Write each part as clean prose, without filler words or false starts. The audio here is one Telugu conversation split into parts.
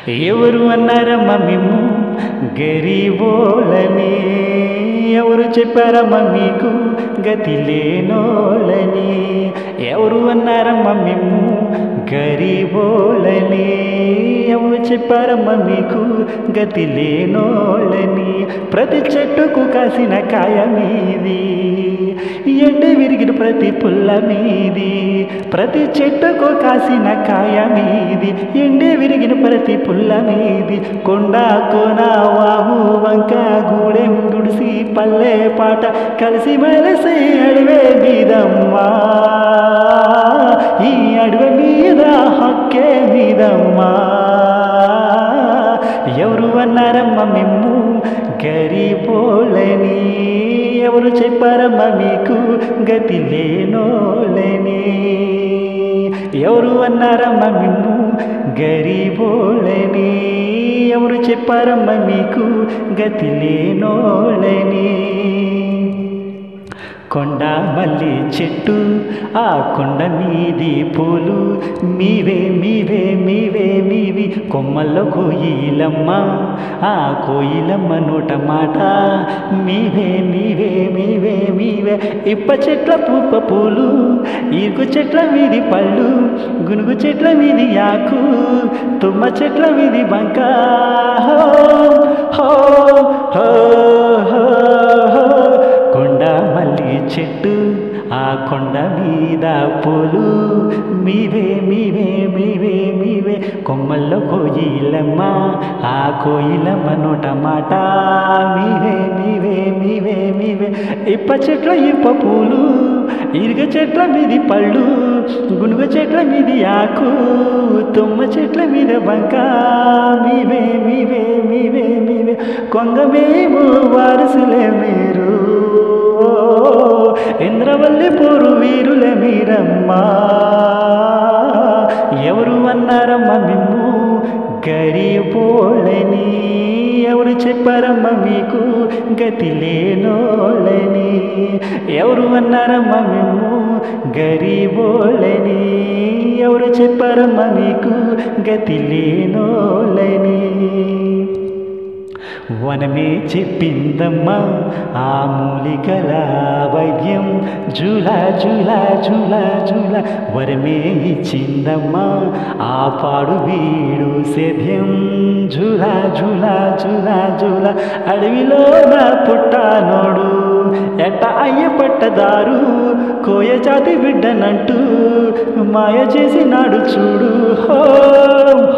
ఎవరు అన్నారమ్మ మిమ్ము గరీబోలని? ఎవరు చెప్పారమ్మ మీకు గతి లేనోళ్ళని? ఎవరు అన్నారమ్మ మిమ్ము గరీబోలని? ఎవరు చెప్పారమ్మ మీకు గతి లేనోళ్ళని? ప్రతి చెట్టుకు కాసిన కాయ మీది, ఎండి విరిగిన ప్రతి పుల్ల మీది. ప్రతి చెట్టుకు కాసిన కాయ మీది, ఎండి విరిగిన ప్రతి పుల్ల మీది. కొండ కోన వాగు వంక గూడెం గుడిసి పల్లె పాట కలిసి మెలిసి అడివే మీదమ్మా. ఈ అడవి మీద హక్కే మీదమ్మా. ఎవరు అన్నారమ్మ మిమ్ము గరీబోలని? ఎవరు చెప్పారమ్మ మీకు గతి లేనోళ్ళని? ఎవరు అన్నారమ్మ మిమ్ము గరీబోలని? ఎవరు చెప్పారమ్మ మీకు గతి లేనోళ్ళని? కొండ మల్లి చెట్టు, ఆ కొండ మీది పూలు మీవే మీవే మీవే మీవి. కొమ్మల్లో కోయిలమ్మ, ఆ కోయిలమ్మ నోట మాట మీవే మీవే మీవే మీవే. ఇప్ప చెట్ల పూప పూలు, ఈర్గు చెట్ల మీది పళ్ళు, గునుగు చెట్ల మీది ఆకు, తుమ్మ చెట్ల మీది బంక. హో హో హో హో హో. కొండ మల్లి చెట్టు, ఆ కొండ మీద పూలు మీవే మీవే మీవే మీవే. కొమ్మల్లో కోయిలమ్మ, ఆ కోయిలమ్మ నోట మాట మీవే మీవే మీవే మీవే. ఇప్ప చెట్ల ఇప్ప పూలు, ఇరుగ చెట్ల మీది పళ్ళు, గునుగ చెట్ల మీది ఆకు, తుమ్మ చెట్ల మీద బంక మీవే మీవే మీవే మీవే. కొంగమేమో వారసులే మీరు, ఇంద్రవల్లి పోరు వీరులే మీరమ్మా. ఎవరు అన్నారమ్మ మిమ్ము గరీబోళ్ళని? ఎవరు చెప్పారమ్మ మీకు గతి లేనోళ్ళని? ఎవరు అన్నారమ్మ మిమ్ము గరీబోళ్ళని? ఎవరు చెప్పారమ్మ మీకు గతి లేనోళ్ళని? వనమే చెప్పిందమ్మా ఆ మూలికల వైద్యం, జూలా జూలా జూలా జూలా. వరమే ఇచ్చిందమ్మా ఆ పాడు వీడు సేద్యం, జూలా జూలా జూలా జూలా. అడవిలో నా పుట్టానోడు ఎట్ట అయ్య పట్టదారు, కోయ జాతి బిడ్డనంటూ మాయ చేసినాడు చూడు. హో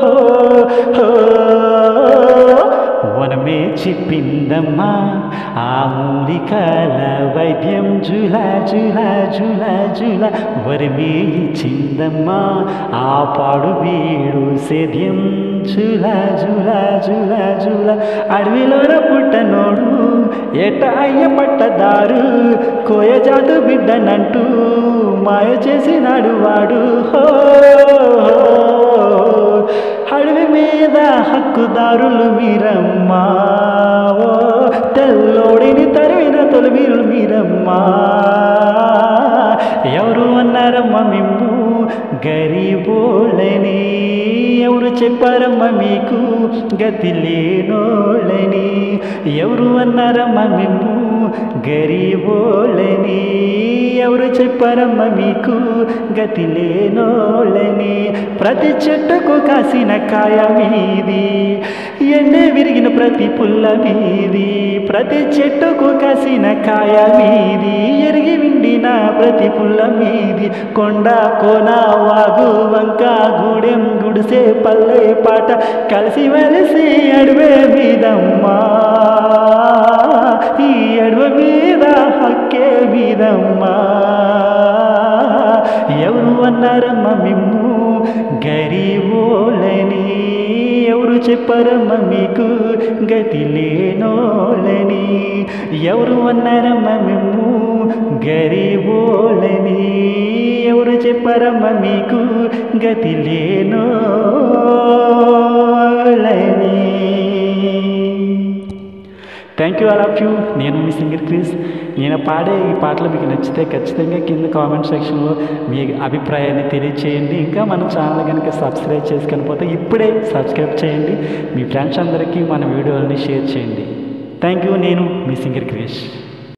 హో హో. వనమే చెప్పిందమ్మా ఆ మూలికల వైద్యం, జూలా జూలా జూలా జూలా. వరమే ఇచ్చిందమ్మా ఆ పాడు వీడు సేద్యం, జూలా జూలా జూలా జూలా. అడవిలోన పుట్టనోడు ఎట అయ్య పట్టదారు, కోయ జాతు బిడ్డనంటూ మాయ చేసినాడు వాడు. హో అడవి మీద హక్కుదారులు మీరమ్మా, ఓ తెల్లోడిని తరివిన తొలివీరులు మీరమ్మా. ఎవరు అన్నారమ్మ మిమ్ము గరీబోళ్ళని? ఎవరు చెప్పారమ్మ మీకు గతి లేనోళ్ళని? ఎవరు అన్నారమ్మ మిమ్ము గరీబోళ్ళని? ఎవరు చెప్పారమ్మ మీకు గతి లేనోళ్ళని? ప్రతి చెట్టుకు కాసిన కాయ మీది, ఎండే విరిగిన ప్రతి పుల్ల మీది. ప్రతి చెట్టుకు కాసిన కాయ మీది, ఎరిగి విండిన ప్రతి పుల్ల మీది. కొండ కోన వాగు వంక గూడెం గుడిసే పల్లె పాట కలిసి మెలిసి అడవే మీదమ్మా. ఈ అడవి మీద హక్కే మీదమ్మా. ఎవరు అన్నారమ్మ మిమ్ము గరీబోళ్ళని? ఎవరు చెప్పారమ్మ మీకు గతి లేనోళ్ళని? ఎవరు అన్నారమ్మ మిమ్ము గరీబోళ్ళని? ఎవరు చెప్పారమ్మ మీకు గతి లేనోళ్ళని? Thank you all of you. నేను మీ సింగర్ క్రిస్. నేను పాడే ఈ పాటలు మీకు నచ్చితే ఖచ్చితంగా కింద కామెంట్ సెక్షన్లో మీ అభిప్రాయాన్ని తెలియచేయండి. ఇంకా మన ఛానల్ కనుక సబ్స్క్రైబ్ చేసుకొనిపోతే ఇప్పుడే సబ్స్క్రైబ్ చేయండి. మీ ఫ్రెండ్స్ అందరికీ మన వీడియోలని షేర్ చేయండి. Thank you. నేను మీ సింగర్ క్రిస్.